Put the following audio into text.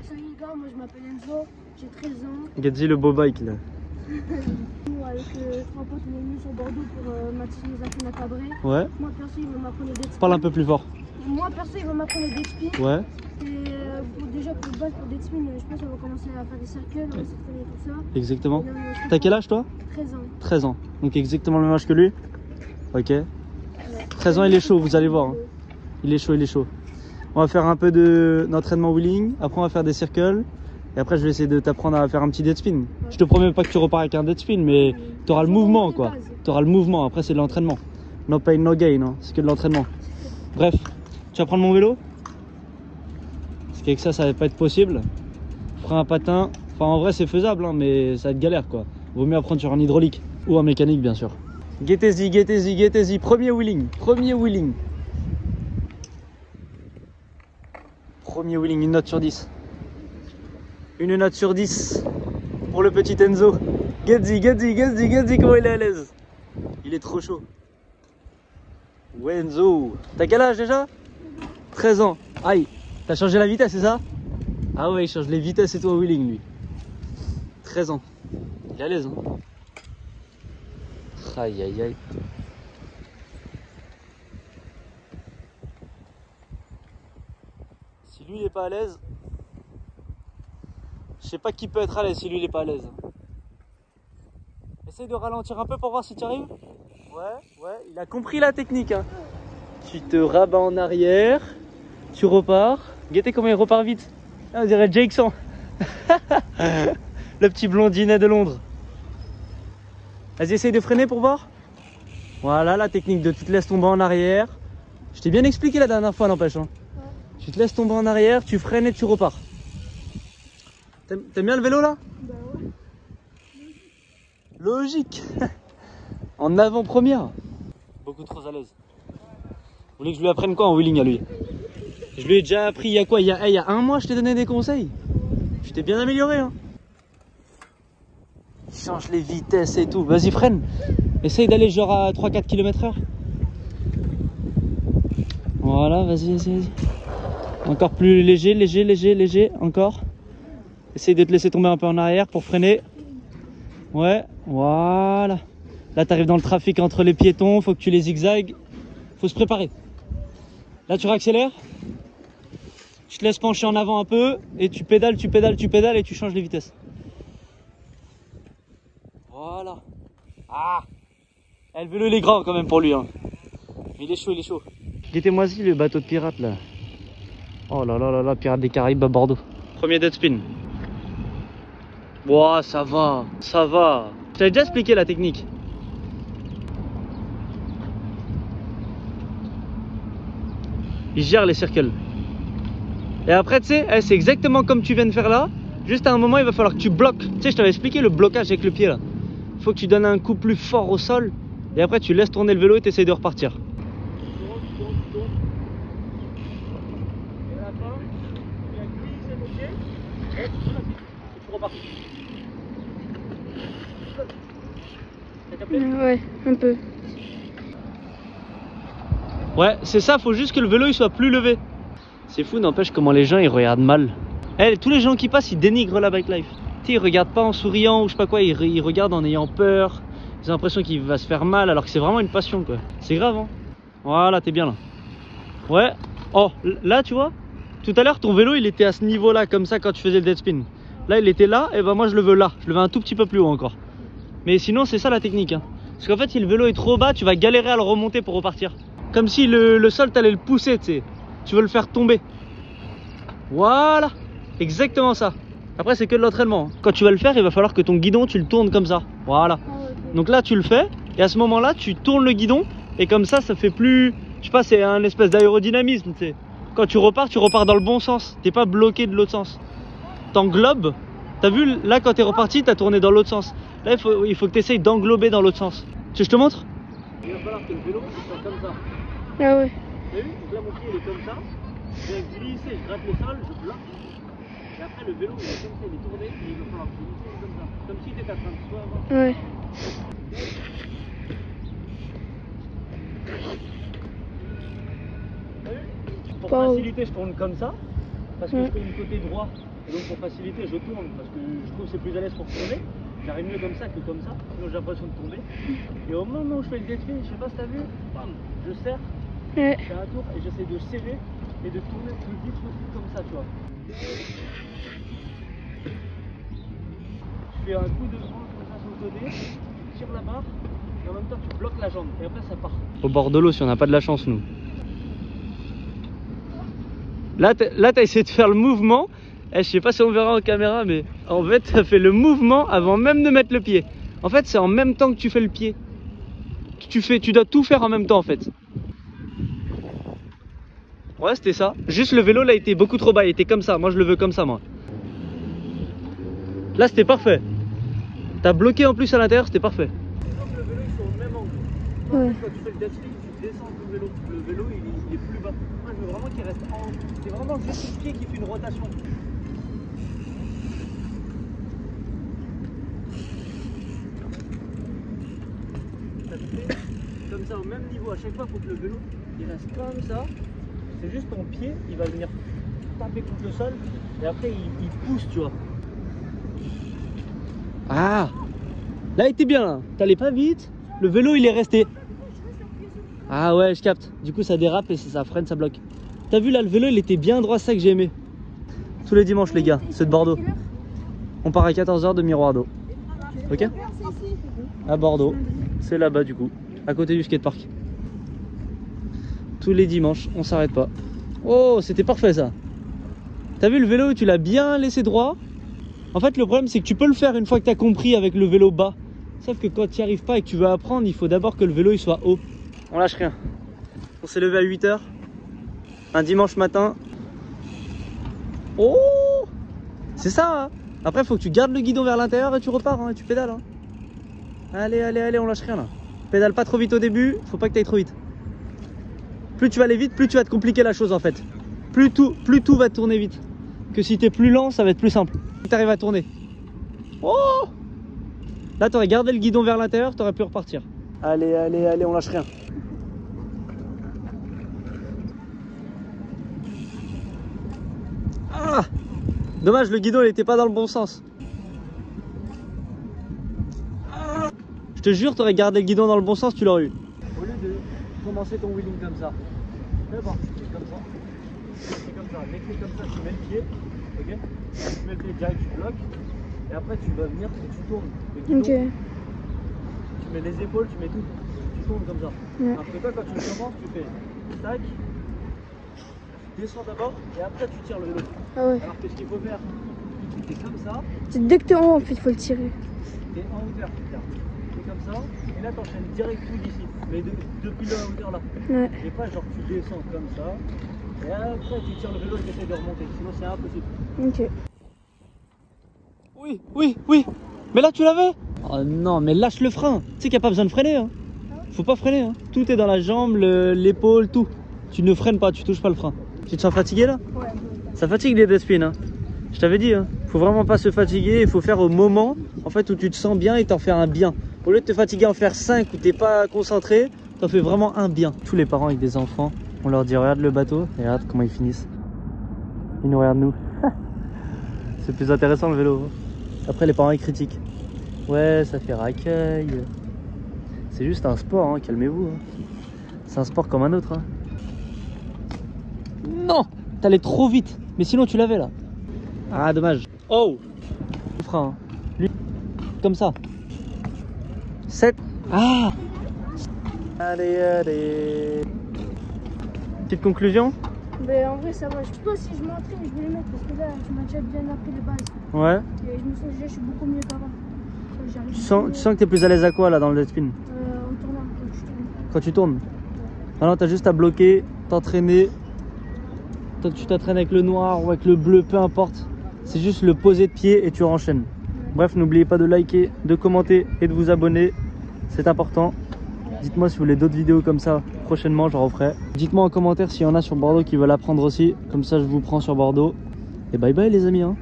Salut les gars, moi je m'appelle Enzo, j'ai 13 ans. Gadzi le beau bike là. Nous avec 3 potes on est venus sur Bordeaux pour Mathis nous a fait la cabrée. Ouais. Moi perso il va m'apprendre des spins. Parle un peu plus fort. Moi perso il va m'apprendre des spins. Ouais. Et déjà pour base pour des spins, je pense qu'on va commencer à faire des circles, on va s'entraîner tout ça. Exactement. Et là, T'as quel âge toi? 13 ans. 13 ans. Donc exactement le même âge que lui. Ok. 13 ans il est chaud, vous allez voir. Hein. Il est chaud, il est chaud. On va faire un peu d'entraînement wheeling, après on va faire des circles. Et après je vais essayer de t'apprendre à faire un petit dead spin. Ouais. Je te promets pas que tu repars avec un dead spin, mais tu auras le mouvement quoi. Tu auras le mouvement, après c'est de l'entraînement. No pain, no gain, hein. C'est que de l'entraînement. Bref, tu vas prendre mon vélo? Parce qu'avec ça, ça va pas être possible. Prends un patin. Enfin en vrai c'est faisable, hein, mais ça va être galère quoi. Vaut mieux apprendre sur un hydraulique ou un mécanique bien sûr. Guettez-y, guettez-y, guettez-y. Premier wheeling, premier wheeling. Premier wheeling, une note sur 10. Une note sur 10 pour le petit Enzo. Gadzi, Gadzi, Gadzi, Gadzi, comment il est à l'aise. Il est trop chaud. Ouais Enzo. T'as quel âge déjà? 13 ans. Aïe, t'as changé la vitesse, c'est ça? Ah ouais, il change les vitesses et tout au wheeling lui. 13 ans. Il est à l'aise, hein. Aïe, aïe, aïe. Si lui il est pas à l'aise, je sais pas qui peut être à l'aise si lui il est pas à l'aise. Essaye de ralentir un peu pour voir si tu arrives. Ouais, il a compris la technique. Hein. Tu te rabats en arrière, tu repars. Guettez comment il repart vite. Ah, on dirait Jackson. Le petit blondinet de Londres. Vas-y, essaye de freiner pour voir. Voilà la technique de tu te laisses tomber en arrière. Je t'ai bien expliqué la dernière fois, n'empêche. Hein. Ouais. Tu te laisses tomber en arrière, tu freines et tu repars. T'aimes bien le vélo là? Bah ouais. Logique. En avant-première. Beaucoup trop à l'aise. Vous voulez que je lui apprenne quoi en wheeling à lui? Je lui ai déjà appris il y a quoi? Il y a un mois je t'ai donné des conseils. Tu t'es bien amélioré hein. Change les vitesses et tout. Vas-y freine. Essaye d'aller genre à 3-4 km/h. Voilà, vas-y, vas-y. Encore plus léger, léger, léger, léger. Encore. Essaye de te laisser tomber un peu en arrière pour freiner. Ouais, voilà. Là, tu arrives dans le trafic entre les piétons. Faut que tu les zigzags. Faut se préparer. Là, tu réaccélères. Tu te laisses pencher en avant un peu. Et tu pédales, tu pédales, tu pédales et tu changes les vitesses. Voilà. Ah! Le vélo, il est grand quand même pour lui. Hein. Mais il est chaud, il est chaud. Guettez-moi-y le bateau de pirate là. Oh là là là là, pirate des Caraïbes à Bordeaux. Premier dead spin. Wow, ça va, ça va. Je t'avais déjà expliqué la technique. Il gère les circles. Et après, tu sais, c'est exactement comme tu viens de faire là. Juste à un moment, il va falloir que tu bloques. Tu sais, je t'avais expliqué le blocage avec le pied là. Il faut que tu donnes un coup plus fort au sol. Et après, tu laisses tourner le vélo et tu essaies de repartir. Ouais, un peu. Ouais, c'est ça, faut juste que le vélo il soit plus levé. C'est fou, n'empêche comment les gens ils regardent mal. Tous les gens qui passent ils dénigrent la bike life. Tu sais, ils regardent pas en souriant ou je sais pas quoi, ils regardent en ayant peur. Ils ont l'impression qu'il va se faire mal alors que c'est vraiment une passion quoi. C'est grave hein. Voilà, t'es bien là. Ouais. Oh, là tu vois, tout à l'heure ton vélo il était à ce niveau là comme ça quand tu faisais le dead spin. Là il était là, et ben moi je le veux là. Je le veux un tout petit peu plus haut encore. Mais sinon c'est ça la technique hein. Parce qu'en fait si le vélo est trop bas tu vas galérer à le remonter pour repartir. Comme si le sol t'allais le pousser, tu sais. Tu veux le faire tomber. Voilà. Exactement ça. Après c'est que de l'entraînement. Quand tu vas le faire il va falloir que ton guidon tu le tournes comme ça. Voilà. Donc là tu le fais. Et à ce moment là tu tournes le guidon. Et comme ça fait plus... Je sais pas, c'est un espèce d'aérodynamisme, tu sais. Quand tu repars dans le bon sens. T'es pas bloqué de l'autre sens. T'englobes. T'as vu là quand t'es reparti t'as tourné dans l'autre sens. Là il faut que tu essayes d'englober dans l'autre sens. Tu veux que je te montre? Il va falloir que le vélo il soit comme ça. Ah ouais. T'as vu? Donc là mon pied il est comme ça. Je vais glisser, je gratte le sol, je bloque. Et après le vélo il est comme ça, il est tourné et il va falloir glisser comme ça. Comme si t'étais en train de soi avant. Ouais. T'as vu? Pour faciliter je tourne comme ça. Parce que je tourne du côté droit Et donc pour faciliter, je tourne parce que je trouve que c'est plus à l'aise pour tourner. J'arrive mieux comme ça que comme ça, sinon j'ai l'impression de tomber. Et au moment où je fais le dead spin, je sais pas si t'as vu, bam, je serre, Ouais. je fais un tour et j'essaie de serrer et de tourner le plus vite possible comme ça, tu vois. Tu fais un coup de vent comme ça sur le côté, tu tires la barre et en même temps tu bloques la jambe et après ça part. Au bord de l'eau si on n'a pas de la chance nous. Là t'as essayé de faire le mouvement. Je sais pas si on verra en caméra, mais en fait, ça fait le mouvement avant même de mettre le pied. En fait, c'est en même temps que tu fais le pied. Tu dois tout faire en même temps, en fait. Ouais, c'était ça. Juste le vélo, là, il était beaucoup trop bas. Il était comme ça. Moi, je le veux comme ça, moi. Là, c'était parfait. T'as bloqué en plus à l'intérieur, c'était parfait. Le vélo, ils sont au même angle. Ouais. Quand tu fais le dead spin, tu descends le vélo. Le vélo, il est plus bas. Moi, je veux vraiment qu'il reste en. C'est vraiment juste le pied qui fait une rotation. Comme ça au même niveau, à chaque fois il faut que le vélo il reste comme ça. C'est juste ton pied, il va venir taper contre le sol et après il pousse, tu vois. Ah, là il était bien là, t'allais pas vite, le vélo il est resté. Ah ouais, je capte, du coup ça dérape et ça freine, ça bloque. T'as vu là, le vélo il était bien droit, c'est ça que j'ai aimé. Tous les dimanches les gars, c'est de Bordeaux. On part à 14 h de Miroir d'eau. Ok? À Bordeaux, c'est là-bas du coup, à côté du skatepark. Tous les dimanches, on s'arrête pas. Oh, c'était parfait ça. T'as vu le vélo, tu l'as bien laissé droit. En fait, le problème c'est que tu peux le faire une fois que tu as compris avec le vélo bas. Sauf que quand tu n'y arrives pas et que tu veux apprendre, il faut d'abord que le vélo il soit haut. On lâche rien. On s'est levé à 8 h, un dimanche matin. Oh, c'est ça hein. Après, il faut que tu gardes le guidon vers l'intérieur et tu repars, hein, et tu pédales. Hein. Allez, allez, allez, on lâche rien là. Pédale pas trop vite au début, faut pas que tu ailles trop vite. Plus tu vas aller vite, plus tu vas te compliquer la chose en fait. Plus tout va tourner vite. Que si tu es plus lent, ça va être plus simple. Si tu arrives à tourner. Oh! Là, tu aurais gardé le guidon vers l'intérieur, tu aurais pu repartir. Allez, allez, allez, on lâche rien. Ah! Dommage, le guidon il était pas dans le bon sens. Je te jure, tu aurais gardé le guidon dans le bon sens, tu l'aurais eu. Au lieu de commencer ton wheeling comme ça, d'abord tu fais comme ça. C'est comme ça. Dès que c'est comme ça, tu mets le pied. Ok? Tu mets le pied direct, tu bloques. Et après, tu vas venir et tu tournes. Le guidon, Ok. tu mets les épaules, tu mets tout. Tu tournes comme ça. Ouais. Alors que toi, quand tu commences, tu fais tac. Tu descends d'abord et après, tu tires le vélo. Ah ouais. Alors que ce qu'il faut faire, c'est comme ça. Dès que t'es en haut, en fait, il faut le tirer. T'es en hauteur, c'est comme ça, et là t'enchaînes direct tout d'ici, mais depuis la hauteur là. Ouais. Et pas genre tu descends comme ça, et après tu tires le vélo et tu essaies de remonter, sinon c'est impossible. Ok. Oui, oui, oui, mais là tu l'avais. Oh non, mais lâche le frein, tu sais qu'il n'y a pas besoin de freiner, hein. Faut pas freiner, hein. Tout est dans la jambe, l'épaule, tout. Tu ne freines pas, tu touches pas le frein. Tu te sens fatigué là? Ouais. Ça fatigue les dead spins, hein. Je t'avais dit, hein, faut vraiment pas se fatiguer, il faut faire au moment en fait où tu te sens bien et t'en faire un bien. Au lieu de te fatiguer en faire 5 où t'es pas concentré, t'en fais vraiment un bien. Tous les parents avec des enfants, on leur dit regarde le bateau et regarde comment ils finissent. Ils nous regardent nous. C'est plus intéressant le vélo. Après les parents ils critiquent. Ouais, ça fait racaille. C'est juste un sport, hein, calmez-vous. Hein. C'est un sport comme un autre. Hein. Non, t'allais trop vite, mais sinon tu l'avais là. Ah dommage. Oh, le frein. Lui, comme ça. 7. Ah. Allez, allez. Petite conclusion? Mais en vrai, ça va. Je sais pas si je m'entraîne, je vais les mettre parce que là, tu m'as déjà bien appris les bases. Ouais. Et je me sens déjà, je suis beaucoup mieux qu'avant. Tu sens que t'es plus à l'aise à quoi là dans le dead spin? En tournant, quand je tourne. Quand tu tournes? Alors t'as juste à bloquer, t'entraîner. Toi tu t'entraînes avec le noir ou avec le bleu, peu importe. C'est juste le poser de pied et tu enchaînes. Bref, n'oubliez pas de liker, de commenter et de vous abonner. C'est important. Dites-moi si vous voulez d'autres vidéos comme ça prochainement, j'en referai. Dites-moi en commentaire s'il y en a sur Bordeaux qui veulent apprendre aussi. Comme ça, je vous prends sur Bordeaux. Et bye bye les amis. Hein.